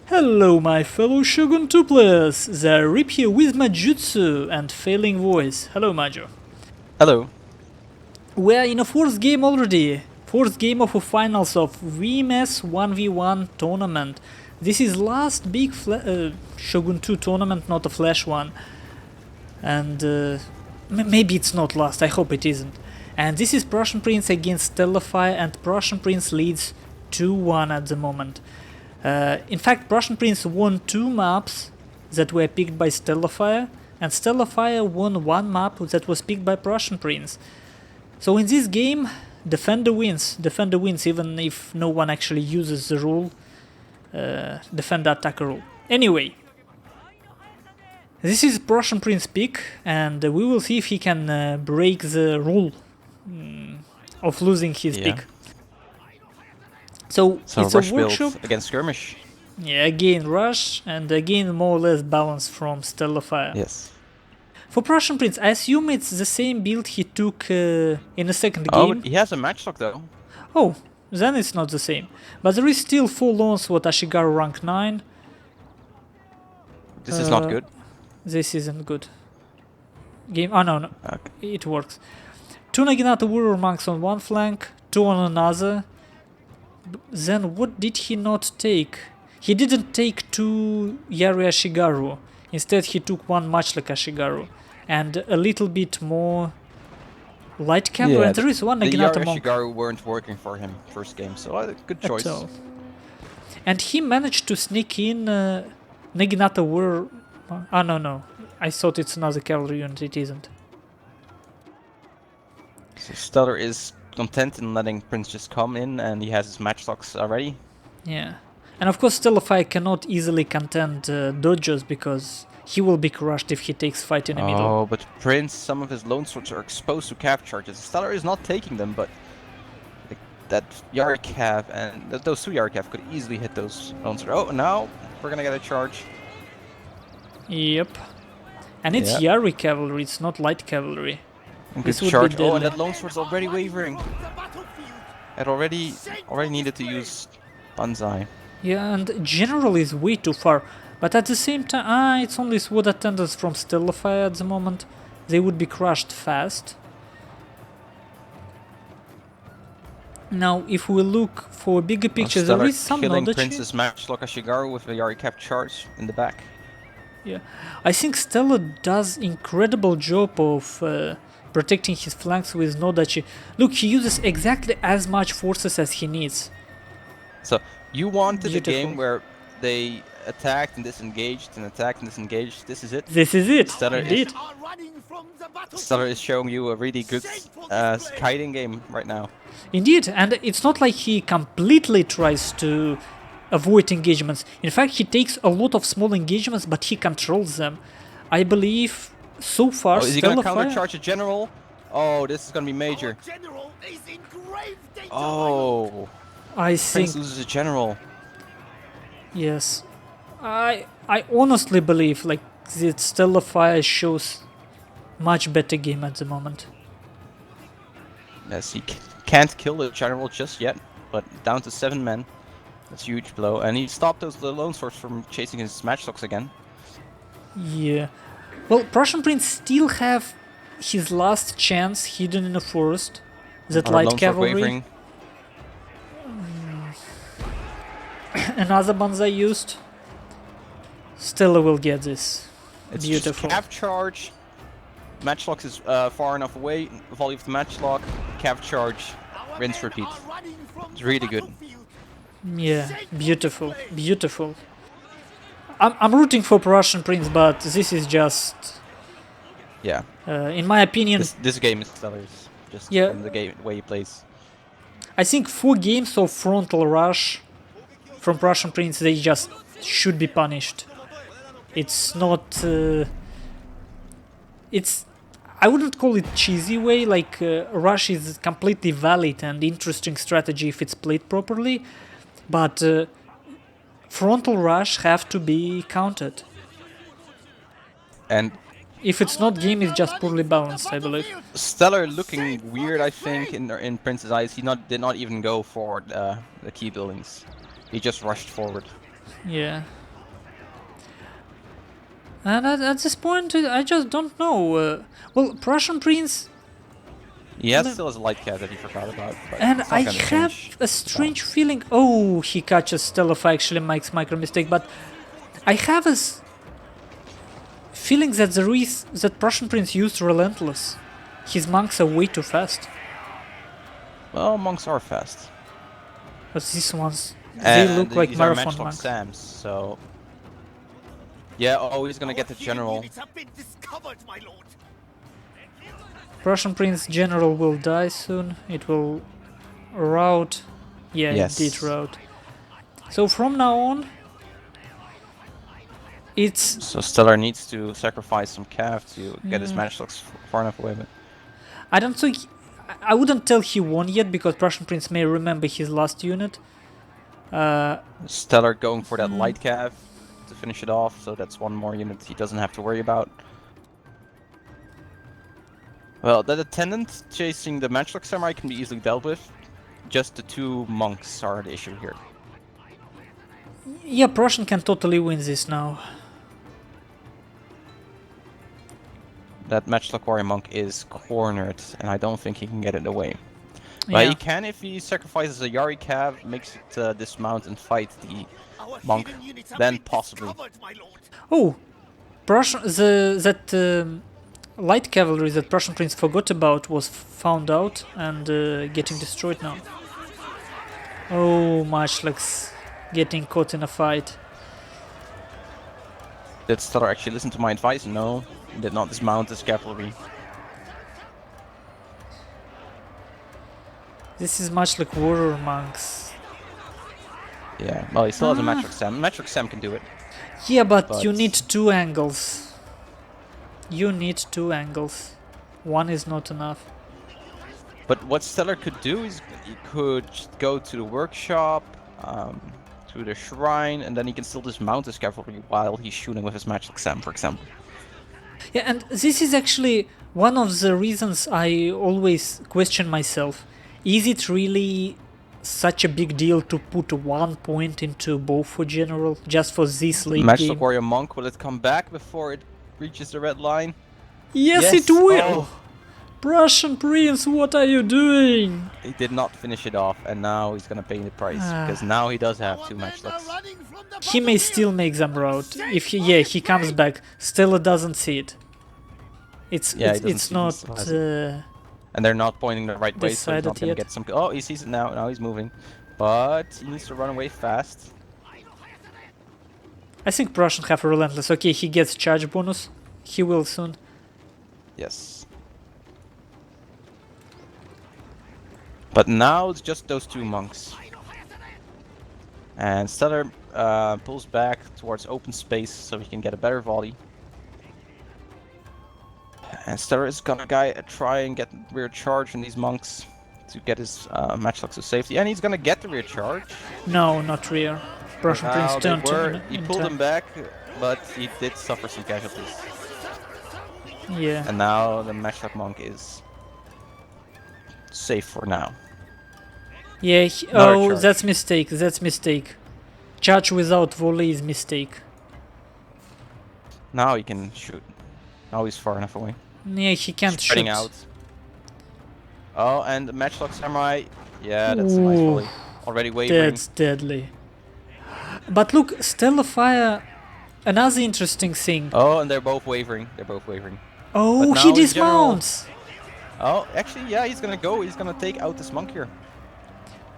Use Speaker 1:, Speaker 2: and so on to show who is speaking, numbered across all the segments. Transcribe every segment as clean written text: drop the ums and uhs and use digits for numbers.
Speaker 1: Hello my fellow Shogun 2 players, Zaript here with Majutsu and failing voice. Hello Majo.
Speaker 2: Hello.
Speaker 1: We are in a fourth game already. Fourth game of the finals of VMS 1v1 tournament. This is last big Shogun 2 tournament, not a flash one. And maybe it's not last, I hope it isn't. And this is Prussian Prince against StellarFire, and Prussian Prince leads 2-1 at the moment. In fact, Prussian Prince won 2 maps that were picked by StellarFire, and StellarFire won 1 map that was picked by Prussian Prince. So in this game, defender wins. Defender wins even if no one actually uses the rule, defender attacker rule. Anyway, this is Prussian Prince pick, and we will see if he can break the rule of losing his pick. So it's a workshop
Speaker 2: against skirmish.
Speaker 1: Yeah, again rush, and again more or less balance from StellarFire.
Speaker 2: Yes.
Speaker 1: For Prussian Prince, I assume it's the same build he took in the second
Speaker 2: game.
Speaker 1: game.
Speaker 2: He has a matchlock though.
Speaker 1: Oh, then it's not the same. But there is still 4 loans for Ashigaru rank 9.
Speaker 2: This is not good.
Speaker 1: This isn't good. Game. Oh no,
Speaker 2: okay.
Speaker 1: It works. 2 Naginata warrior monks on one flank, 2 on another. Then what did he not take? He didn't take 2 Yari Ashigaru. Instead he took 1 matchlock Ashigaru. And a little bit more light cavalry.
Speaker 2: Yeah,
Speaker 1: and there is 1
Speaker 2: the
Speaker 1: Naginata
Speaker 2: Yari
Speaker 1: monk.
Speaker 2: Ashigaru weren't working for him first game, so good choice.
Speaker 1: And he managed to sneak in Naginata warrior... Ah no. I thought it's another cavalry unit, it isn't.
Speaker 2: So Stellar is content in letting Prince just come in, and he has his matchlocks already.
Speaker 1: Yeah, and of course StellarFire cannot easily contend dodgers because he will be crushed if he takes fight in the middle.
Speaker 2: Oh, but Prince, some of his lone swords are exposed to cav charges. Stellar is not taking them, but that Yari cav and those 2 Yari cav could easily hit those lone swords. Oh, now we're gonna get a charge.
Speaker 1: Yep, and it's Yari cavalry, it's not light cavalry.
Speaker 2: Good charge. Oh, and that lone sword's already wavering. It already needed to use Banzai.
Speaker 1: Yeah, and general is way too far. But at the same time, it's only sword attendants from StellarFire at the moment. They would be crushed fast. Now, if we look for a bigger picture, there is some
Speaker 2: killing
Speaker 1: knowledge.
Speaker 2: Princess matchlock Ashigaru with a Yari cap charge in the back.
Speaker 1: Yeah, I think Stellar does incredible job of protecting his flanks with Nodachi. Look, he uses exactly as much forces as he needs.
Speaker 2: So you wanted a game where they attacked and disengaged and attacked and disengaged. This is it.
Speaker 1: This is it.
Speaker 2: Stellar is showing you a really good kiting game right now.
Speaker 1: Indeed, and it's not like he completely tries to avoid engagements. In fact, he takes a lot of small engagements, but he controls them. I believe so far.
Speaker 2: Is he gonna countercharge a general? Oh, this is gonna be major. Oh,
Speaker 1: I think
Speaker 2: Prince loses a general.
Speaker 1: Yes, I honestly believe like that StellarFire shows much better game at the moment.
Speaker 2: Yes, he can't kill the general just yet, but down to 7 men. That's a huge blow, and he stopped those lone swords from chasing his matchlocks again.
Speaker 1: Yeah. Well, Prussian Prince still have his last chance hidden in the forest. That light cavalry. Another Banzai used. Stellar will get this.
Speaker 2: It's
Speaker 1: beautiful.
Speaker 2: Just cav charge. Matchlocks is far enough away. Volley of the matchlock. Cav charge. Rinse repeat. It's really good.
Speaker 1: Yeah, beautiful, beautiful. I'm rooting for Prussian Prince, but this is just...
Speaker 2: Yeah.
Speaker 1: In my opinion...
Speaker 2: This game is Stellar's, just from the way he plays.
Speaker 1: I think 4 games of frontal rush from Prussian Prince, they just should be punished. It's not... I wouldn't call it cheesy way, like rush is completely valid and interesting strategy if it's played properly, but frontal rush have to be counted.
Speaker 2: And
Speaker 1: if it's not, game is just poorly balanced, I believe.
Speaker 2: Stellar looking weird, I think, in Prince's eyes. He did not even go for the key buildings. He just rushed forward.
Speaker 1: Yeah. And at this point, I just don't know. Well, Prussian Prince,
Speaker 2: Yes, still has a light cat that he forgot about. But
Speaker 1: and
Speaker 2: it's not
Speaker 1: I
Speaker 2: gonna
Speaker 1: have
Speaker 2: change
Speaker 1: a strange feeling. Oh, he catches StellarFire, actually makes micro mistake, but I have a feeling that that Prussian Prince used Relentless. His monks are way too fast.
Speaker 2: Well, monks are fast.
Speaker 1: But these ones, they look like
Speaker 2: these are
Speaker 1: marathon
Speaker 2: matchlock
Speaker 1: monks.
Speaker 2: Sams, so... Yeah, oh, he's gonna get the general.
Speaker 1: Prussian Prince General will die soon. It will rout. Yeah,
Speaker 2: Yes.
Speaker 1: it did rout. So from now on, it's...
Speaker 2: So Stellar needs to sacrifice some cav to get his matchlocks far enough away. But
Speaker 1: I don't think... I wouldn't tell he won yet, because Prussian Prince may remember his last unit.
Speaker 2: Stellar going for that light cav to finish it off, so that's one more unit he doesn't have to worry about. Well, that attendant chasing the matchlock samurai can be easily dealt with. Just the two monks are the issue here.
Speaker 1: Yeah, Prussian can totally win this now.
Speaker 2: That matchlock warrior monk is cornered, and I don't think he can get it away. But
Speaker 1: Yeah.
Speaker 2: he can if he sacrifices a Yari cav, makes it dismount and fight the monk, then possibly.
Speaker 1: Oh, Prussian, light cavalry that Prussian Prince forgot about was found out and getting destroyed now. Oh, matchlocks getting caught in a fight.
Speaker 2: Did Stellar actually listen to my advice? No, he did not dismount his cavalry.
Speaker 1: This is much like warrior monks.
Speaker 2: Yeah, well, he still has a matchlock Sam. Matchlock Sam can do it.
Speaker 1: Yeah, but you need two angles. You need two angles. One is not enough.
Speaker 2: But what Stellar could do is he could go to the workshop, to the shrine, and then he can still dismount his cavalry while he's shooting with his matchlock Sam, for example.
Speaker 1: Yeah, and this is actually one of the reasons I always question myself. Is it really such a big deal to put 1 point into both for general, just for this late
Speaker 2: Matchlock
Speaker 1: game?
Speaker 2: warrior monk, will it come back before it reaches the red line?
Speaker 1: Yes, it will! Prussian Prince, what are you doing?
Speaker 2: He did not finish it off, and now he's gonna pay the price, because now he does have two matchlocks.
Speaker 1: He may still make them rout. If he comes back. Stella doesn't see it. It's not
Speaker 2: and they're not pointing the right way, so he's
Speaker 1: decided
Speaker 2: not gonna
Speaker 1: yet.
Speaker 2: get some. Oh, he sees it now. Now he's moving, but he needs to run away fast.
Speaker 1: I think Prussian have a relentless. Okay, he gets charge bonus. He will soon.
Speaker 2: Yes. But now it's just those two monks. And Stellar pulls back towards open space so he can get a better volley. And Stellar is gonna try and get rear charge in these monks to get his matchlocks to safety. And he's gonna get the rear charge.
Speaker 1: No, not rear. Prussian Prince turned
Speaker 2: He pulled him back, but he did suffer some casualties.
Speaker 1: Yeah.
Speaker 2: And now the matchlock monk is safe for now.
Speaker 1: Yeah,
Speaker 2: Another charge.
Speaker 1: that's mistake, that's mistake. Charge without volley is mistake.
Speaker 2: Now he can shoot. Now he's far enough away.
Speaker 1: Yeah, he can't
Speaker 2: Spreading
Speaker 1: shoot.
Speaker 2: out. Oh, and the matchlock samurai. Yeah, that's a nice volley. Already wavering.
Speaker 1: That's deadly. But look, StellarFire, another interesting thing.
Speaker 2: Oh, and they're both wavering. They're both wavering.
Speaker 1: Oh,
Speaker 2: But
Speaker 1: he
Speaker 2: now in general-
Speaker 1: dismounts!
Speaker 2: Oh, actually, yeah, he's gonna go. He's gonna take out this monk here.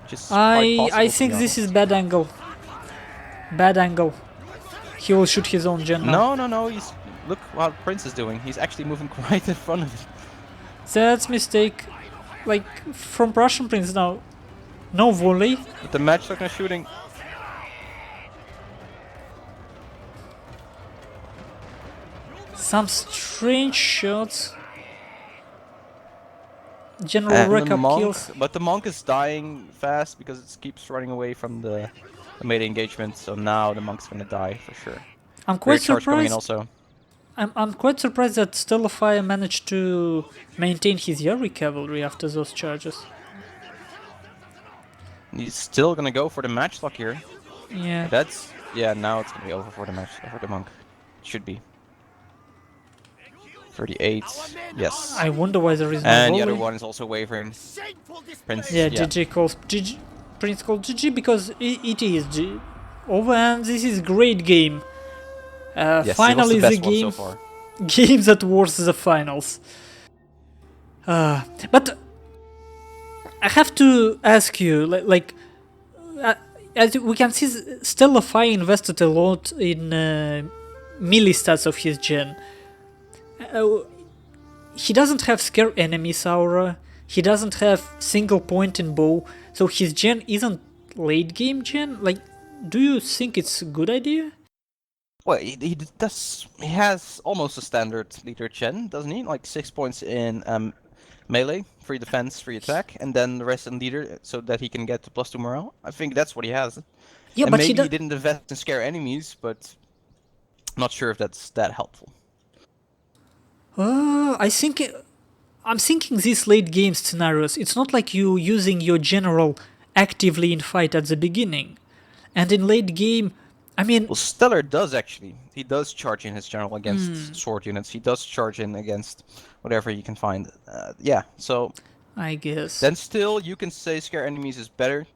Speaker 2: Which is quite possible,
Speaker 1: I
Speaker 2: to
Speaker 1: think
Speaker 2: be
Speaker 1: this
Speaker 2: honest.
Speaker 1: is bad angle. Bad angle. He will shoot his own general.
Speaker 2: No, he's... Look what Prince is doing. He's actually moving right in front of it.
Speaker 1: That's mistake. Like, from Prussian Prince now. No volley.
Speaker 2: But the matchlock is shooting.
Speaker 1: Some strange shots. General
Speaker 2: And
Speaker 1: rack
Speaker 2: the
Speaker 1: up
Speaker 2: monk,
Speaker 1: kills.
Speaker 2: but the monk is dying fast because it keeps running away from the melee engagement. So now the monk's gonna die for sure.
Speaker 1: I'm quite
Speaker 2: Rear charge coming in
Speaker 1: surprised.
Speaker 2: also.
Speaker 1: I'm quite surprised that StellarFire managed to maintain his Yari cavalry after those charges.
Speaker 2: He's still gonna go for the matchlock here.
Speaker 1: Yeah.
Speaker 2: That's Yeah, now it's gonna be over for the match, for the monk. Should be. 38. Yes.
Speaker 1: I wonder why there is no
Speaker 2: And the other
Speaker 1: volley.
Speaker 2: one is also wavering. Prince.
Speaker 1: Yeah, GG calls GG. Prince called GG because it is over, and this is great game.
Speaker 2: Yes,
Speaker 1: Finally,
Speaker 2: it was
Speaker 1: the
Speaker 2: the best one
Speaker 1: game
Speaker 2: so far.
Speaker 1: game that was the finals. But I have to ask you, as we can see, StellarFire invested a lot in melee stats of his gen. He doesn't have scare enemies aura. He doesn't have single point in bow, so his gen isn't late game gen. Like, do you think it's a good idea?
Speaker 2: Well, he does. He has almost a standard leader gen, doesn't he? Like 6 points in melee, 3 defense, 3 attack, and then the rest in leader, so that he can get to +2 morale. I think that's what he has.
Speaker 1: Yeah,
Speaker 2: And
Speaker 1: but
Speaker 2: maybe he didn't invest in scare enemies, but not sure if that's that helpful.
Speaker 1: I'm thinking these late game scenarios. It's not like you using your general actively in fight at the beginning, and in late game, I mean.
Speaker 2: Well, Stellar does actually. He does charge in his general against sword units. He does charge in against whatever you can find. Yeah, so.
Speaker 1: I guess.
Speaker 2: Then still, you can say scare enemies is better.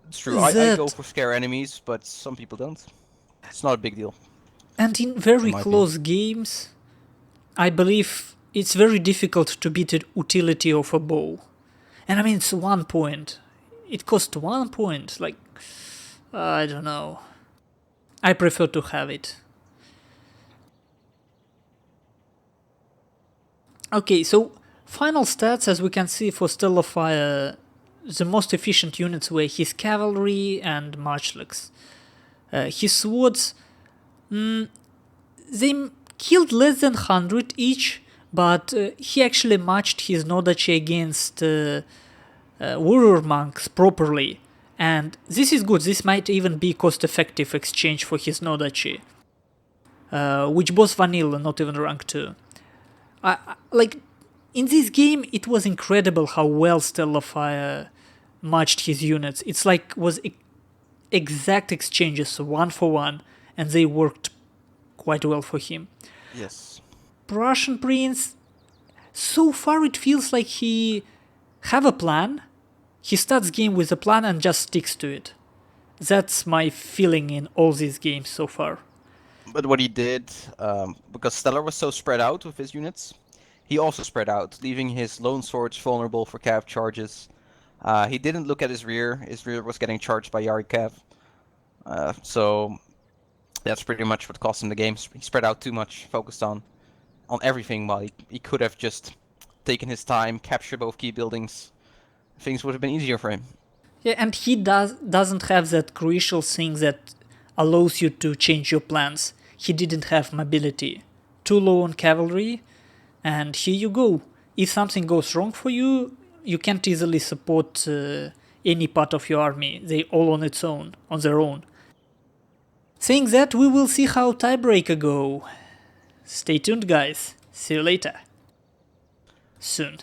Speaker 2: It's true. I go for scare enemies, but some people don't. It's not a big deal.
Speaker 1: And in very close games, I believe it's very difficult to beat the utility of a bow. And I mean, it's 1 point. It costs 1 point. Like, I don't know. I prefer to have it. Okay, so final stats, as we can see for StellarFire, the most efficient units were his cavalry and marchliks. His swords, they killed less than 100 each, but he actually matched his Nodachi against warrior monks properly. And this is good. This might even be cost-effective exchange for his Nodachi, which was vanilla, not even rank 2. Like, in this game, it was incredible how well StellarFire matched his units. It's like was exact exchanges, 1 for 1, and they worked quite well for him.
Speaker 2: Yes.
Speaker 1: Prussian Prince, so far it feels like he have a plan. He starts game with a plan and just sticks to it. That's my feeling in all these games so far.
Speaker 2: But what he did, because Stellar was so spread out with his units, he also spread out, leaving his lone swords vulnerable for cav charges. He didn't look at his rear. His rear was getting charged by Yari cav. So that's pretty much what cost him the game. He spread out too much, focused on everything, while he could have just taken his time, captured both key buildings. Things would have been easier for him.
Speaker 1: Yeah, and he doesn't have that crucial thing that allows you to change your plans. He didn't have mobility. Too low on cavalry, and here you go. If something goes wrong for you, you can't easily support any part of your army. They all on their own. Saying that, we will see how tiebreaker go. Stay tuned, guys. See you later. Soon.